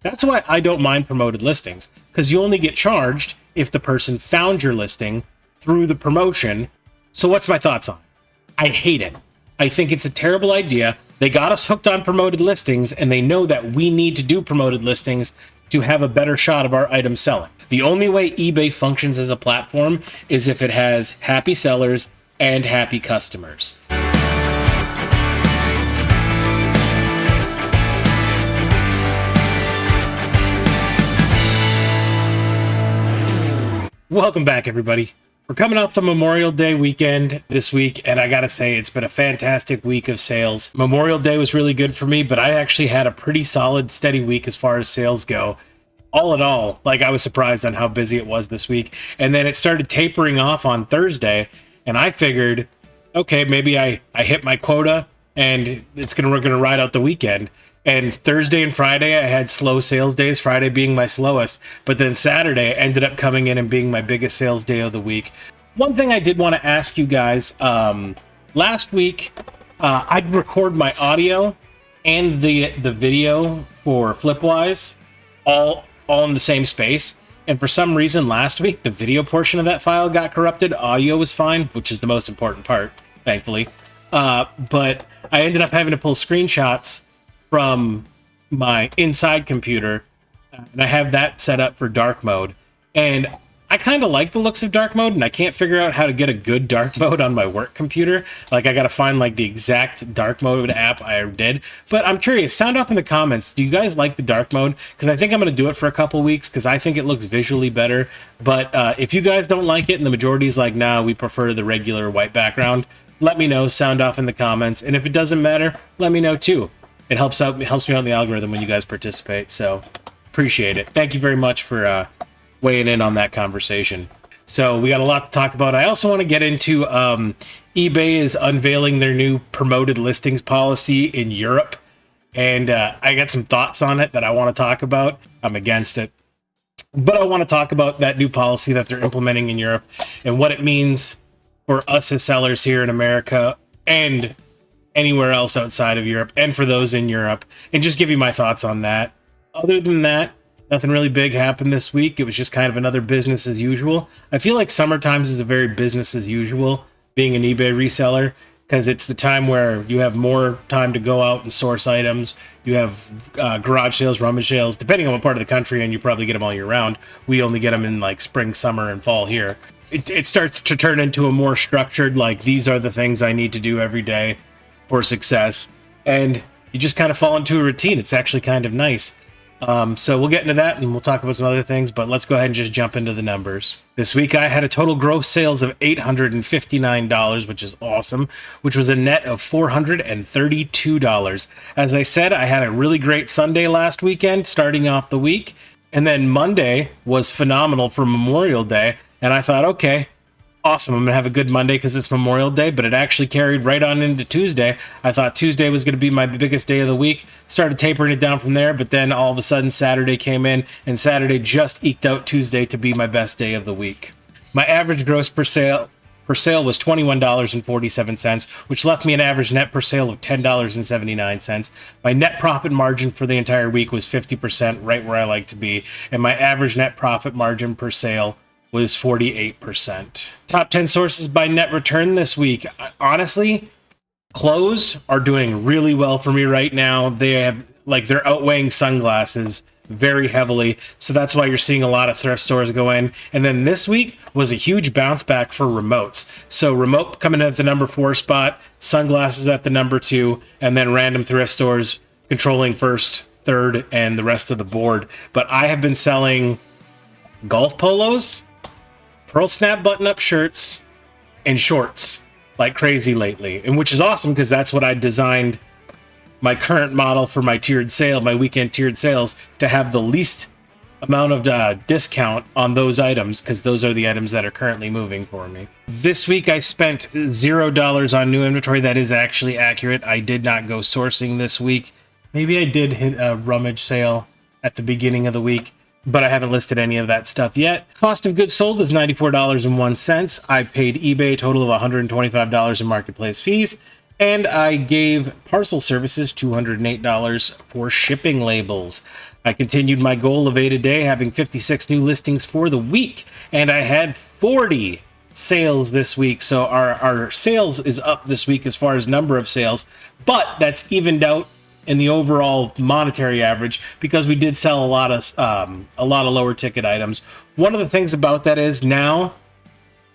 That's why I don't mind promoted listings, because you only get charged if the person found your listing through the promotion. So what's my thoughts on it? I hate it. I think it's a terrible idea. They got us hooked on promoted listings, and they know that we need to do promoted listings to have a better shot of our item selling. The only way eBay functions as a platform is if it has happy sellers and happy customers. Welcome back, everybody. We're coming off the Memorial Day weekend this week, and I gotta say, it's been a fantastic week of sales. Memorial Day was really good for me, but I actually had a pretty solid, steady week as far as sales go. All in all, like, I was surprised on how busy it was this week. And then it started tapering off on Thursday, and I figured, okay, maybe I hit my quota, and we're gonna ride out the weekend. And Thursday and Friday, I had slow sales days, Friday being my slowest. But then Saturday ended up coming in and being my biggest sales day of the week. One thing I did want to ask you guys, last week, I'd record my audio and the video for Flipwise all in the same space. And for some reason, last week, the video portion of that file got corrupted. Audio was fine, which is the most important part, thankfully. But I ended up having to pull screenshots from my inside computer, and I have that set up for dark mode. And I kind of like the looks of dark mode, and I can't figure out how to get a good dark mode on my work computer. Like, I gotta find like the exact dark mode app I did. But I'm curious, sound off in the comments, do you guys like the dark mode? Because I think I'm gonna do it for a couple weeks because I think it looks visually better. But if you guys don't like it and the majority is like, nah, we prefer the regular white background, let me know, sound off in the comments. And if it doesn't matter, let me know too. It helps me out in the algorithm when you guys participate, so appreciate it. Thank you very much for weighing in on that conversation. So we got a lot to talk about. I also want to get into eBay is unveiling their new promoted listings policy in Europe, and I got some thoughts on it that I want to talk about. I'm against it, but I want to talk about that new policy that they're implementing in Europe and what it means for us as sellers here in America and anywhere else outside of Europe, and for those in Europe, and just give you my thoughts on that. Other than that, nothing really big happened this week. It was just kind of another business as usual. I feel like summer times is a very business as usual, being an eBay reseller, because it's the time where you have more time to go out and source items. You have garage sales, rummage sales, depending on what part of the country, and you probably get them all year round. We only get them in like spring, summer, and fall here. It starts to turn into a more structured, like, these are the things I need to do every day for success, and you just kind of fall into a routine. It's actually kind of nice. So we'll get into that, and we'll talk about some other things, but let's go ahead and just jump into the numbers. This week I had a total gross sales of $859, which is awesome, which was a net of $432. As I said, I had a really great Sunday last weekend, starting off the week, and then Monday was phenomenal for Memorial Day, and I thought, okay, awesome, I'm gonna have a good Monday because it's Memorial Day, but it actually carried right on into Tuesday. I thought Tuesday was gonna be my biggest day of the week, started tapering it down from there, but then all of a sudden Saturday came in, and Saturday just eked out Tuesday to be my best day of the week. My average gross per sale was $21.47, which left me an average net per sale of $10.79. My net profit margin for the entire week was 50%, right where I like to be, and my average net profit margin per sale was 48%. Top 10 sources by net return this week. Honestly, clothes are doing really well for me right now. They're outweighing sunglasses very heavily. So that's why you're seeing a lot of thrift stores go in. And then this week was a huge bounce back for remotes. So remote coming in at the number 4 spot, sunglasses at the number 2, and then random thrift stores controlling first, third, and the rest of the board. But I have been selling golf polos, pearl snap button-up shirts, and shorts like crazy lately, and which is awesome because that's what I designed my current model for my tiered sale, my weekend tiered sales, to have the least amount of discount on those items, because those are the items that are currently moving for me. This week I spent $0 on new inventory. That is actually accurate. I did not go sourcing this week. Maybe I did hit a rummage sale at the beginning of the week, but I haven't listed any of that stuff yet. Cost of goods sold is $94.01. I paid eBay a total of $125 in marketplace fees, and I gave parcel services $208 for shipping labels. I continued my goal of 8 a day, having 56 new listings for the week, and I had 40 sales this week. So our sales is up this week as far as number of sales, but that's evened out in the overall monetary average because we did sell a lot of lower ticket items. One of the things about that is now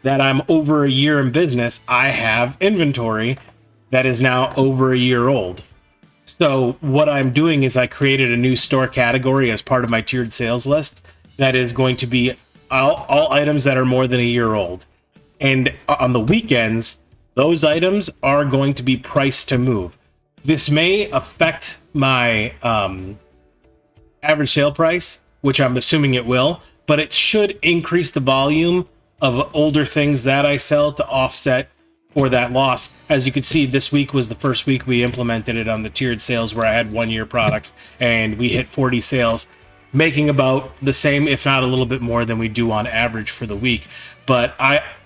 that I'm over a year in business, I have inventory that is now over a year old. So what I'm doing is I created a new store category as part of my tiered sales list that is going to be all items that are more than a year old. And on the weekends, those items are going to be priced to move. This may affect my average sale price, which I'm assuming it will, but it should increase the volume of older things that I sell to offset for that loss. As you can see, this week was the first week we implemented it on the tiered sales where I had 1 year products and we hit 40 sales, making about the same, if not a little bit more than we do on average for the week. But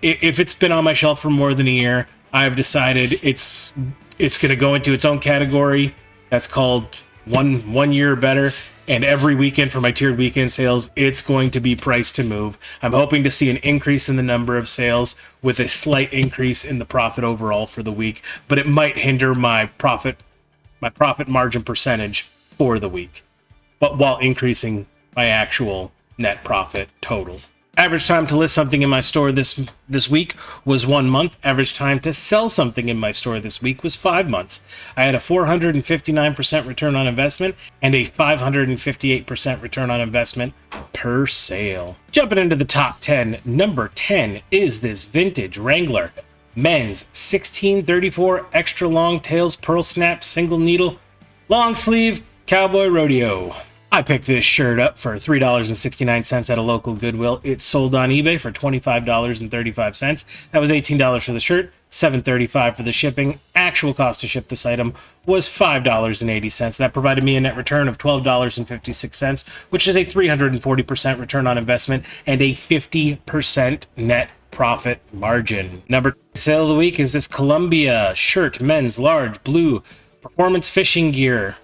if it's been on my shelf for more than a year, I've decided it's going to go into its own category that's called one year or better. And every weekend for my tiered weekend sales, it's going to be priced to move. I'm hoping to see an increase in the number of sales with a slight increase in the profit overall for the week, but it might hinder my profit margin percentage for the week, but while increasing my actual net profit total. Average time to list something in my store this week was 1 month. Average time to sell something in my store this week was 5 months. I had a 459% return on investment and a 558% return on investment per sale. Jumping into the top 10, number 10 is this vintage Wrangler men's 1634 extra long tails pearl snap single needle long sleeve cowboy rodeo. I picked this shirt up for $3.69 at a local Goodwill. It sold on eBay for $25.35. That was $18 for the shirt, $7.35 for the shipping. Actual cost to ship this item was $5.80. That provided me a net return of $12.56, which is a 340% return on investment and a 50% net profit margin. Number sale of the week is this Columbia shirt, men's large blue performance fishing gear.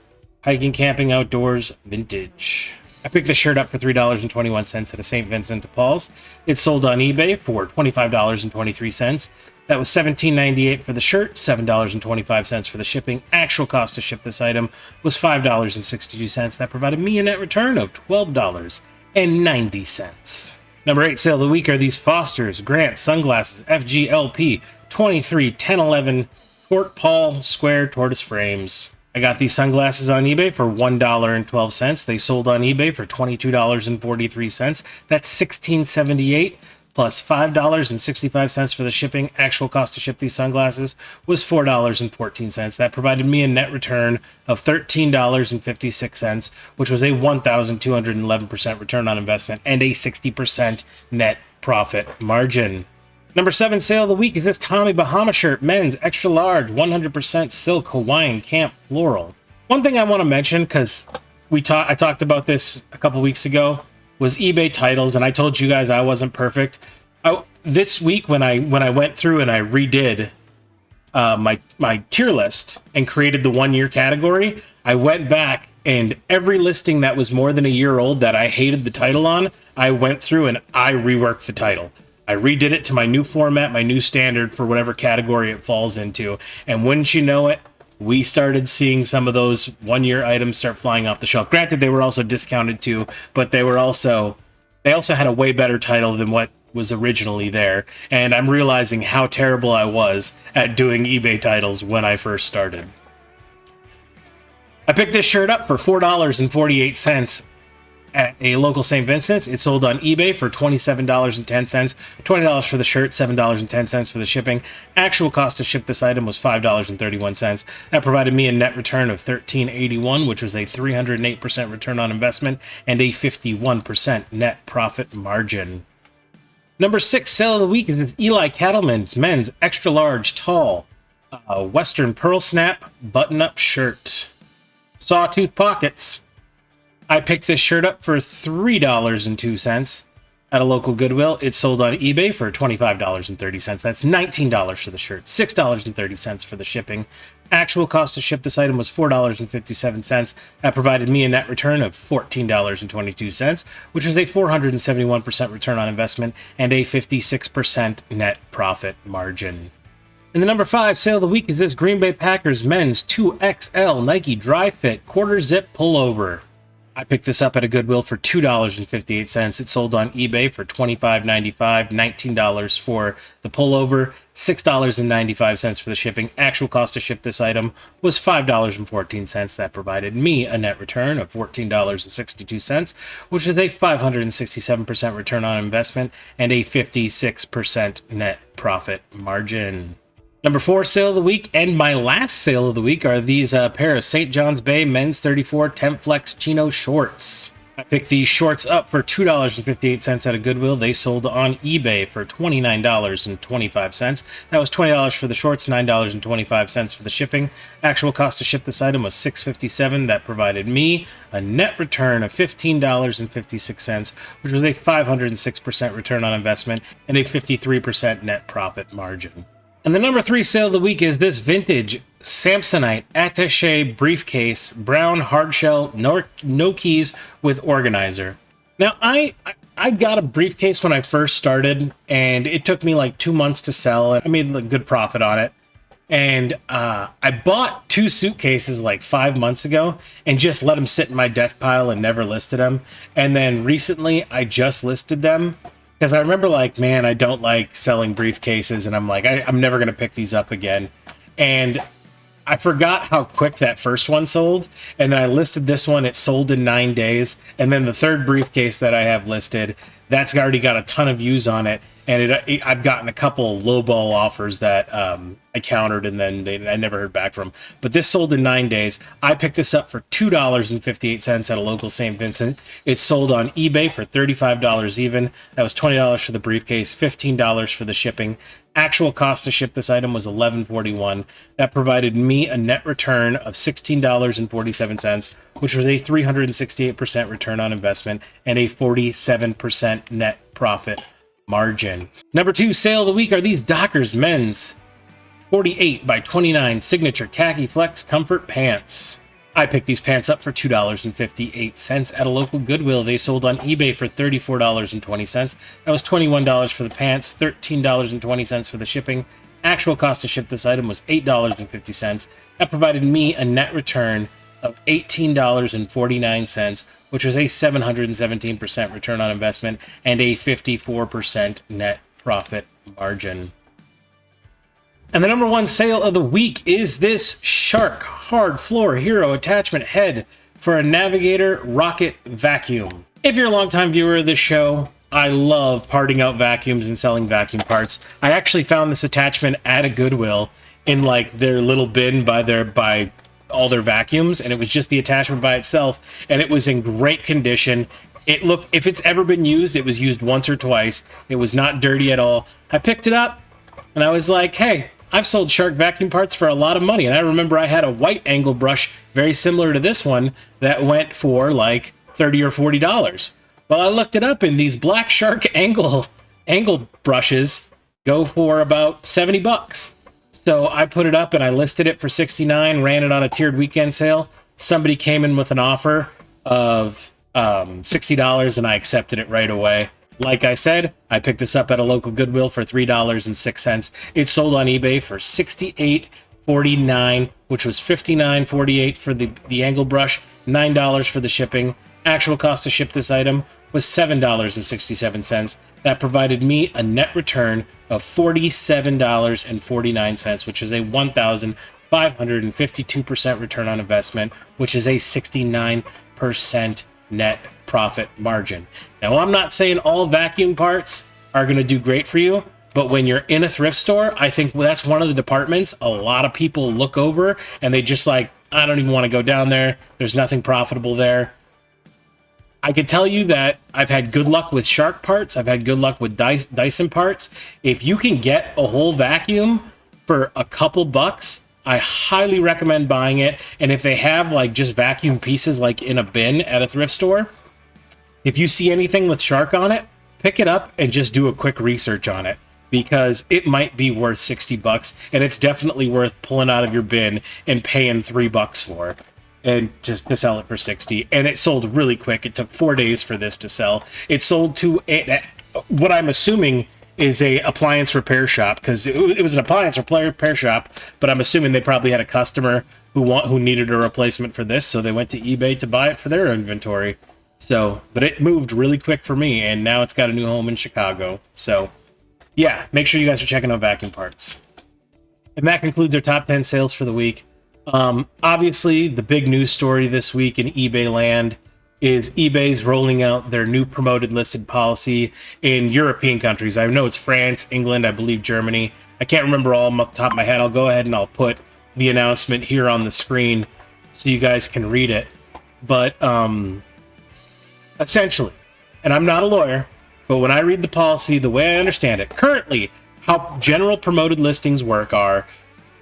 Hiking, camping, outdoors, vintage. I picked the shirt up for $3.21 at a St. Vincent de Paul's. It sold on eBay for $25.23. That was $17.98 for the shirt, $7.25 for the shipping. Actual cost to ship this item was $5.62. That provided me a net return of $12.90. Number 8 sale of the week are these Foster's Grant sunglasses, FGLP 23-10-11 Court Paul square tortoise frames. I got these sunglasses on eBay for $1.12. They sold on eBay for $22.43. That's $16.78 plus $5.65 for the shipping. Actual cost to ship these sunglasses was $4.14. That provided me a net return of $13.56, which was a 1,211% return on investment and a 60% net profit margin. Number 7 sale of the week is this Tommy Bahama shirt, men's extra large, 100% silk Hawaiian camp floral. One thing I want to mention, because I talked about this a couple weeks ago, was eBay titles, and I told you guys I wasn't perfect. This week when I went through and I redid my tier list and created the 1 year category, I went back and every listing that was more than a year old that I hated the title on, I went through and I reworked the title. I redid it to my new format, my new standard for whatever category it falls into. And wouldn't you know it, we started seeing some of those 1 year items start flying off the shelf. Granted, they were also discounted too, but they also had a way better title than what was originally there. And I'm realizing how terrible I was at doing eBay titles when I first started. I picked this shirt up for $4.48 at a local St. Vincent's. It sold on eBay for $27.10, $20 for the shirt, $7.10 for the shipping. Actual cost to ship this item was $5.31. That provided me a net return of $13.81, which was a 308% return on investment and a 51% net profit margin. Number 6 sale of the week is this Eli Cattleman's men's extra large tall Western pearl snap button-up shirt. Sawtooth pockets. I picked this shirt up for $3.02. at a local Goodwill. It sold on eBay for $25.30. That's $19 for the shirt, $6.30 for the shipping. Actual cost to ship this item was $4.57. That provided me a net return of $14.22, which was a 471% return on investment and a 56% net profit margin. And the number 5 sale of the week is this Green Bay Packers men's 2XL Nike Dry Fit quarter zip pullover. I picked this up at a Goodwill for $2.58. It sold on eBay for $25.95, $19 for the pullover, $6.95 for the shipping. Actual cost to ship this item was $5.14. That provided me a net return of $14.62, which is a 567% return on investment and a 56% net profit margin. Number 4 sale of the week and my last sale of the week are these pair of St. John's Bay men's 34 Temp Flex Chino shorts. I picked these shorts up for $2.58 at a Goodwill. They sold on eBay for $29.25. That was $20 for the shorts, $9.25 for the shipping. Actual cost to ship this item was $6.57. That provided me a net return of $15.56, which was a 506% return on investment and a 53% net profit margin. And the number 3 sale of the week is this vintage Samsonite attaché briefcase, brown hardshell, no keys with organizer. Now, I got a briefcase when I first started, and it took me like 2 months to sell, and I made a good profit on it. And I bought 2 suitcases like 5 months ago and just let them sit in my death pile and never listed them. And then recently, I just listed them. Because I remember like, man, I don't like selling briefcases, and I'm like, I'm never going to pick these up again. And I forgot how quick that first one sold, and then I listed this one. It sold in 9 days, and then the third briefcase that I have listed, that's already got a ton of views on it, and I've gotten a couple lowball offers that I countered, and then I never heard back from. But this sold in 9 days. I picked this up for $2.58 at a local St. Vincent. It sold on eBay for $35 even. That was $20 for the briefcase, $15 for the shipping. Actual cost to ship this item was $11.41. That provided me a net return of $16.47, which was a 368% return on investment and a 47% net profit margin. Number 2 sale of the week are these Dockers men's 48 by 29 signature khaki flex comfort pants. I picked these pants up for $2.58 at a local Goodwill. They sold on eBay for $34.20. That was $21 for the pants, $13.20 for the shipping. Actual cost to ship this item was $8.50. That provided me a net return of $18.49, which was a 717% return on investment and a 54% net profit margin. And the number 1 sale of the week is this Shark Hard Floor Hero attachment head for a Navigator Rocket vacuum. If you're a longtime viewer of this show, I love parting out vacuums and selling vacuum parts. I actually found this attachment at a Goodwill in like their little bin by all their vacuums, and it was just the attachment by itself, and it was in great condition. It looked, if it's ever been used, it was used once or twice. It was not dirty at all. I picked it up and I was like, hey, I've sold Shark vacuum parts for a lot of money. And I remember I had a white angle brush very similar to this one that went for like $30 or $40. Well, I looked it up, and these black Shark angle brushes go for about $70. So I put it up and I listed it for $69, ran it on a tiered weekend sale. Somebody came in with an offer of $60, and I accepted it right away. Like I said, I picked this up at a local Goodwill for $3.06. It sold on eBay for $68.49, which was $59.48 for the angle brush, $9 for the shipping. Actual cost to ship this item was $7.67. That provided me a net return of $47.49, which is a 1,552% return on investment, which is a 69% net profit margin. Now, I'm not saying all vacuum parts are going to do great for you, but when you're in a thrift store, I think that's one of the departments a lot of people look over, and they just like, I don't even want to go down there. There's nothing profitable there. I can tell you that I've had good luck with Shark parts. I've had good luck with Dyson parts. If you can get a whole vacuum for a couple bucks, I highly recommend buying it. And if they have like just vacuum pieces like in a bin at a thrift store, if you see anything with Shark on it, pick it up and just do a quick research on it, because it might be worth $60, and it's definitely worth pulling out of your bin and paying $3 for, and just to sell it for 60. And it sold really quick. It took 4 days for this to sell. It sold to what I'm assuming is a appliance repair shop, because it was an appliance repair shop, but I'm assuming they probably had a customer who needed a replacement for this, so they went to eBay to buy it for their inventory. So, but it moved really quick for me, and now it's got a new home in Chicago. So yeah, make sure you guys are checking out vacuum parts. And that concludes our top 10 sales for the week. Obviously, the big news story this week in eBay land is eBay's rolling out their new promoted listed policy in European countries. I know it's France, England, I believe Germany. I can't remember all off the top of my head. I'll go ahead and I'll put the announcement here on the screen so you guys can read it. But essentially, and I'm not a lawyer, but when I read the policy, the way I understand it, currently, how general promoted listings work are,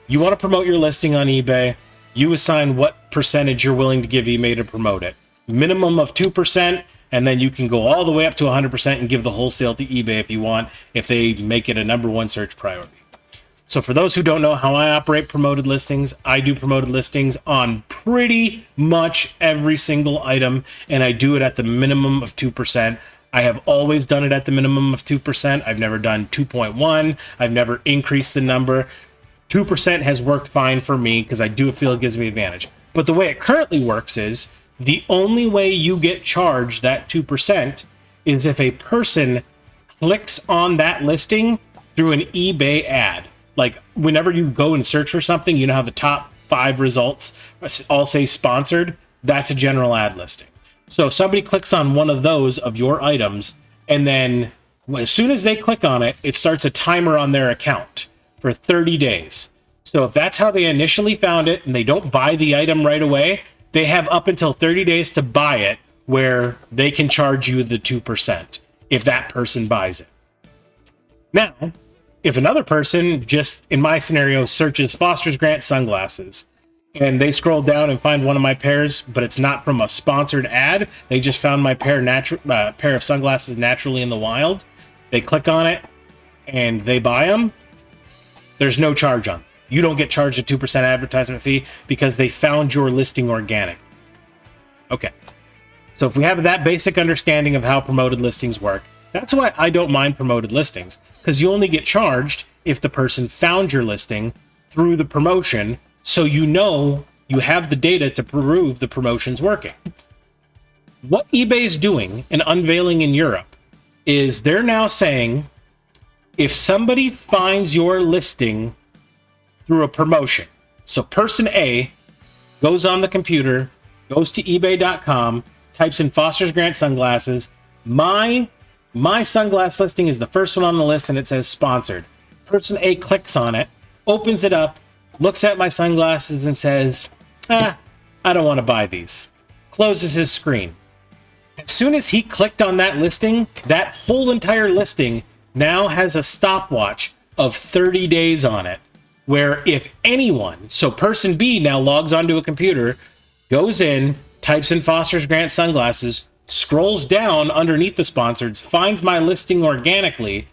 you want to promote your listing on eBay, you assign what percentage you're willing to give eBay to promote it. Minimum of 2%, and then you can go all the way up to 100% and give the wholesale to eBay if you want, if they make it a #1 search priority. So for those who don't know how I operate promoted listings, I do promoted listings on pretty much every single item, and I do it at the minimum of 2%. I have always done it at the minimum of 2%. I've never done 2.1. I've never increased the number. 2% has worked fine for me because I do feel it gives me advantage. But the way it currently works is the only way you get charged that 2% is if a person clicks on that listing through an eBay ad. Like whenever you go and search for something, you know how the top 5 results all say sponsored? That's a general ad listing. So if somebody clicks on one of those of your items, and then as soon as they click on it, it starts a timer on their account for 30 days. So if that's how they initially found it and they don't buy the item right away, they have up until 30 days to buy it, where they can charge you the 2% if that person buys it. Now, if another person, just in my scenario, searches Foster's Grant sunglasses, and they scroll down and find one of my pairs, but it's not from a sponsored ad, they just found my pair of sunglasses naturally in the wild, they click on it and they buy them, there's no charge on them. You don't get charged a 2% advertisement fee because they found your listing organic. Okay. So if we have that basic understanding of how promoted listings work, that's why I don't mind promoted listings, because you only get charged if the person found your listing through the promotion, so you know you have the data to prove the promotion's working. What eBay's doing and unveiling in Europe is they're now saying if somebody finds your listing through a promotion, so person A goes on the computer, goes to ebay.com, types in Foster's Grant sunglasses, my sunglass listing is the first one on the list and it says sponsored. Person A clicks on it, opens it up, looks at my sunglasses and says, I don't want to buy these. Closes his screen. As soon as he clicked on that listing, that whole entire listing now has a stopwatch of 30 days on it, where if anyone, so person B now logs onto a computer, goes in, types in Foster's Grant sunglasses, scrolls down underneath the sponsored, finds my listing organically,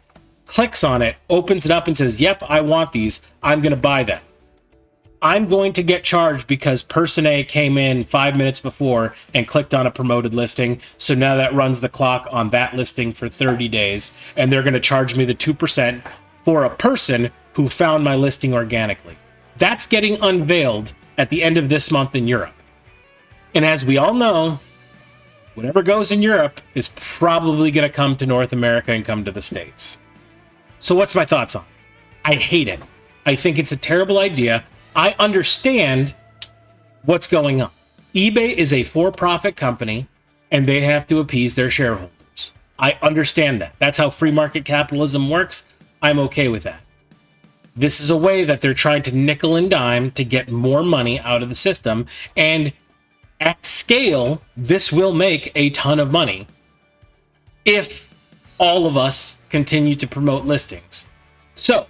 clicks on it, opens it up and says, yep, I want these, I'm going to buy them. I'm going to get charged because person A came in 5 minutes before and clicked on a promoted listing. So now that runs the clock on that listing for 30 days. And they're going to charge me the 2% for a person who found my listing organically. That's getting unveiled at the end of this month in Europe. And as we all know, whatever goes in Europe is probably going to come to North America and come to the States. So what's my thoughts on it? I hate it. I think it's a terrible idea. I understand what's going on. eBay is a for-profit company, and they have to appease their shareholders. I understand that. That's how free market capitalism works. I'm okay with that. This is a way that they're trying to nickel and dime to get more money out of the system, and at scale, this will make a ton of money if all of us continue to promote listings. So,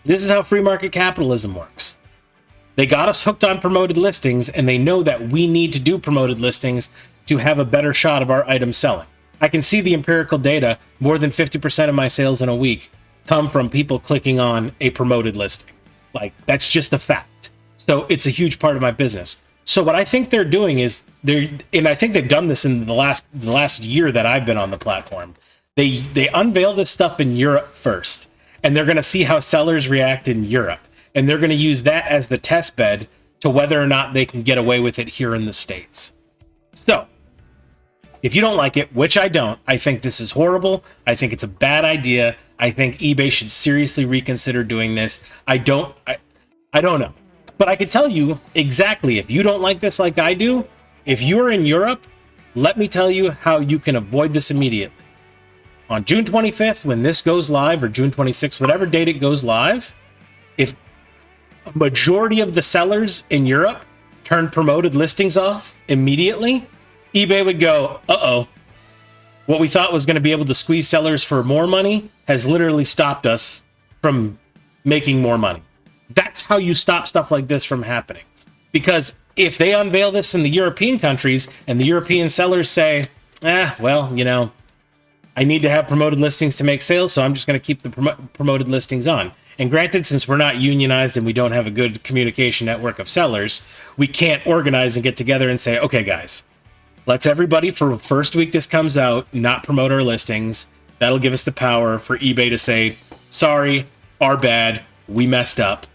this is how free market capitalism works. They got us hooked on promoted listings, and they know that we need to do promoted listings to have a better shot of our items selling. I can see the empirical data. More than 50% of my sales in a week come from people clicking on a promoted listing. Like, that's just a fact. So it's a huge part of my business. So what I think they're doing is and I think they've done this in the last year that I've been on the platform. They unveil this stuff in Europe first, and they're going to see how sellers react in Europe, and they're going to use that as the test bed to whether or not they can get away with it here in the States. So if you don't like it, which I don't, I think this is horrible. I think it's a bad idea. I think eBay should seriously reconsider doing this. I don't know. But I could tell you exactly, if you don't like this like I do, if you're in Europe, let me tell you how you can avoid this immediately. On June 25th, when this goes live, or June 26th, whatever date it goes live, if a majority of the sellers in Europe turn promoted listings off immediately, eBay would go, uh-oh, what we thought was going to be able to squeeze sellers for more money has literally stopped us from making more money. That's how you stop stuff like this from happening. Because if they unveil this in the European countries and the European sellers say, well, you know, I need to have promoted listings to make sales, so I'm just going to keep the promoted listings on. And granted, since we're not unionized and we don't have a good communication network of sellers, we can't organize and get together and say, okay, guys, let's everybody for the first week this comes out not promote our listings. That'll give us the power for eBay to say, sorry, our bad, we messed up.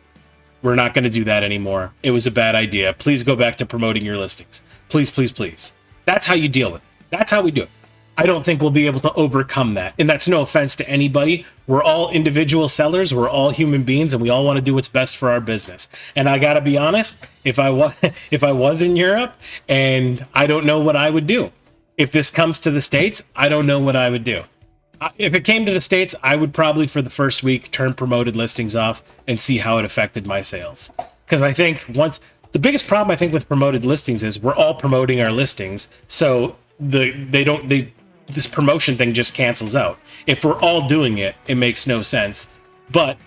We're not going to do that anymore. It was a bad idea. Please go back to promoting your listings. Please, please, please. That's how you deal with it. That's how we do it. I don't think we'll be able to overcome that. And that's no offense to anybody. We're all individual sellers. We're all human beings, and we all want to do what's best for our business. And I got to be honest, if I was in Europe, and I don't know what I would do. If this comes to the States, I don't know what I would do. If it came to the States, I would probably, for the first week, turn promoted listings off and see how it affected my sales. Because I think the biggest problem I think with promoted listings is we're all promoting our listings, so this promotion thing just cancels out. If we're all doing it, it makes no sense. But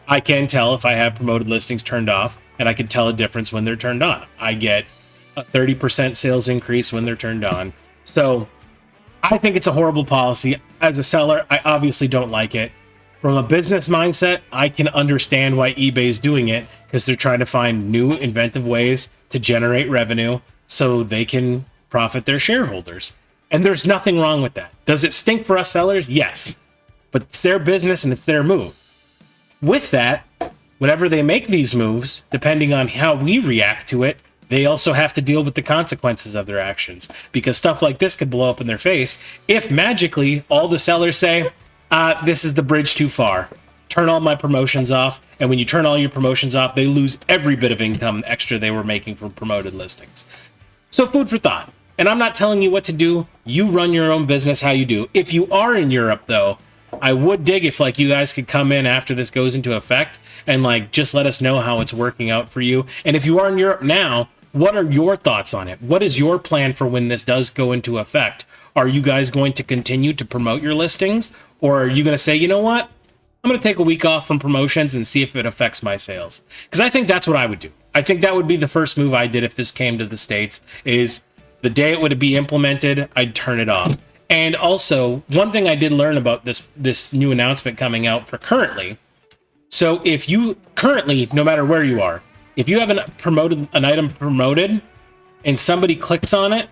I can tell if I have promoted listings turned off, and I can tell a difference when they're turned on. I get a 30% sales increase when they're turned on. So I think it's a horrible policy. As a seller, I obviously don't like it. From a business mindset, I can understand why eBay's doing it, because they're trying to find new, inventive ways to generate revenue so they can profit their shareholders. And there's nothing wrong with that. Does it stink for us sellers? Yes. But it's their business and it's their move. With that, whenever they make these moves, depending on how we react to it, they also have to deal with the consequences of their actions, because stuff like this could blow up in their face if magically all the sellers say, this is the bridge too far. Turn all my promotions off. And when you turn all your promotions off, they lose every bit of income extra they were making from promoted listings. So food for thought. And I'm not telling you what to do. You run your own business how you do. If you are in Europe, though, I would dig if like you guys could come in after this goes into effect and like just let us know how it's working out for you. And if you are in Europe now, what are your thoughts on it? What is your plan for when this does go into effect? Are you guys going to continue to promote your listings? Or are you going to say, you know what? I'm going to take a week off from promotions and see if it affects my sales. Because I think that's what I would do. I think that would be the first move I did if this came to the States, is the day it would be implemented, I'd turn it off. And also, one thing I did learn about this new announcement coming out for currently. So if you currently, no matter where you are, if you have an item promoted and somebody clicks on it,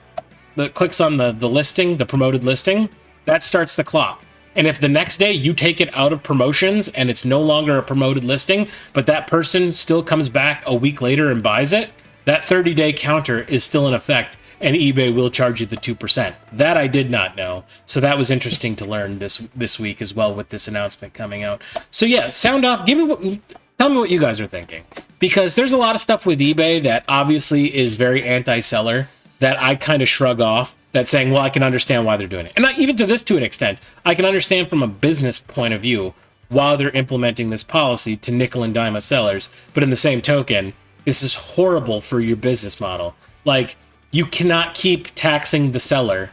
clicks on the listing, the promoted listing, that starts the clock. And if the next day you take it out of promotions and it's no longer a promoted listing, but that person still comes back a week later and buys it, that 30-day counter is still in effect, and eBay will charge you the 2%. That I did not know. So that was interesting to learn this week as well with this announcement coming out. So yeah, sound off. Tell me what you guys are thinking. Because there's a lot of stuff with eBay that obviously is very anti-seller that I kind of shrug off, that's saying, well, I can understand why they're doing it. And even to an extent, I can understand from a business point of view while they're implementing this policy to nickel and dime us sellers. But in the same token, this is horrible for your business model. Like, you cannot keep taxing the seller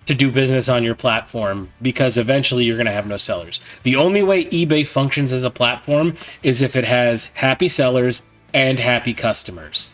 to do business on your platform, because eventually you're going to have no sellers. The only way eBay functions as a platform is if it has happy sellers and happy customers.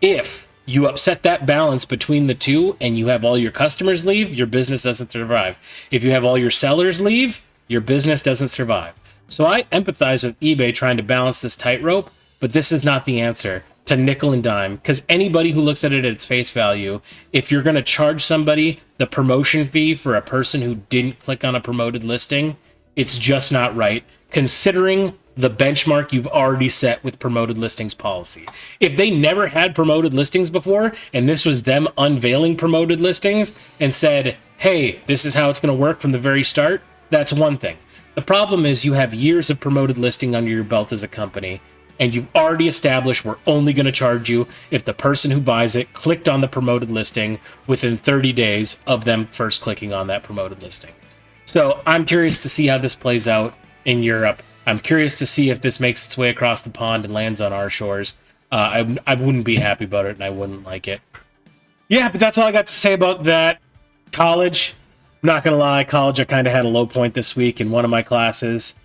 If You upset that balance between the two and you have all your customers leave, your business doesn't survive. If you have all your sellers leave, your business doesn't survive. So I empathize with eBay trying to balance this tightrope, but this is not the answer to nickel and dime, because anybody who looks at it at its face value, if you're going to charge somebody the promotion fee for a person who didn't click on a promoted listing, it's just not right, considering the benchmark you've already set with promoted listings policy. If they never had promoted listings before, and this was them unveiling promoted listings and said, hey, this is how it's going to work from the very start, that's one thing. The problem is you have years of promoted listing under your belt as a company, and you've already established we're only going to charge you if the person who buys it clicked on the promoted listing within 30 days of them first clicking on that promoted listing. So I'm curious to see how this plays out in Europe. I'm curious to see if this makes its way across the pond and lands on our shores. I wouldn't be happy about it, and I wouldn't like it. Yeah, but that's all I got to say about that. College, I'm not going to lie, college, I kind of had a low point this week in one of my classes.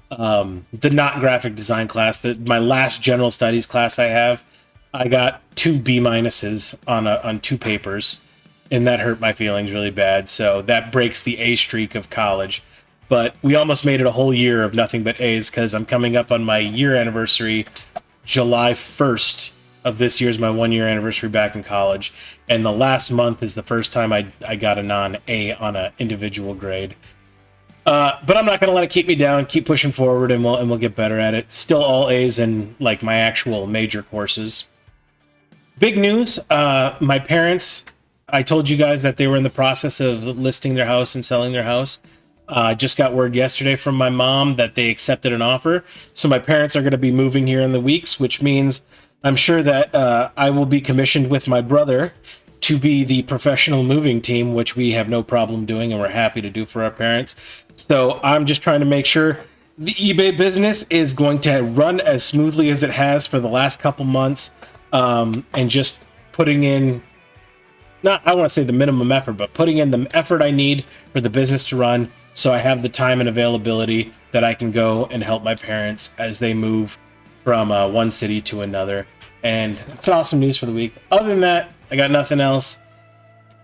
The not graphic design class, my last general studies class I got 2 B- on 2 papers, and that hurt my feelings really bad. So that breaks the A streak of college. But we almost made it a whole year of nothing but A's, because I'm coming up on my year anniversary. July 1st of this year is my 1-year anniversary back in college, and the last month is the first time I got a non-A on an individual grade. But I'm not going to let it keep me down. Keep pushing forward, and we'll get better at it. Still all A's in like my actual major courses. Big news. My parents, I told you guys that they were in the process of listing their house and selling their house. Just got word yesterday from my mom that they accepted an offer. So my parents are going to be moving here in the weeks, which means I'm sure that I will be commissioned with my brother to be the professional moving team, which we have no problem doing and we're happy to do for our parents. So I'm just trying to make sure the eBay business is going to run as smoothly as it has for the last couple months, and just putting in, not, I want to say the minimum effort, but putting in the effort I need for the business to run, so I have the time and availability that I can go and help my parents as they move from one city to another. And it's awesome news for the week. Other than that, I got nothing else.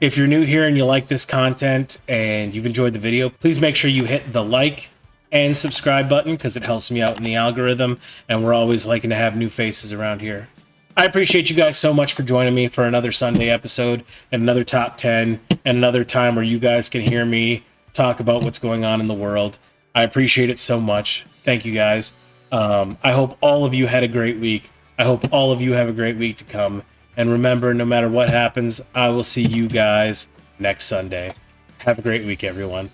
If you're new here and you like this content and you've enjoyed the video, please make sure you hit the like and subscribe button, because it helps me out in the algorithm, and we're always liking to have new faces around here. I appreciate you guys so much for joining me for another Sunday episode and another top 10 and another time where you guys can hear me talk about what's going on in the world. I appreciate it so much. Thank you guys. I hope all of you had a great week. I hope all of you have a great week to come. And remember, no matter what happens, I will see you guys next Sunday. Have a great week, everyone.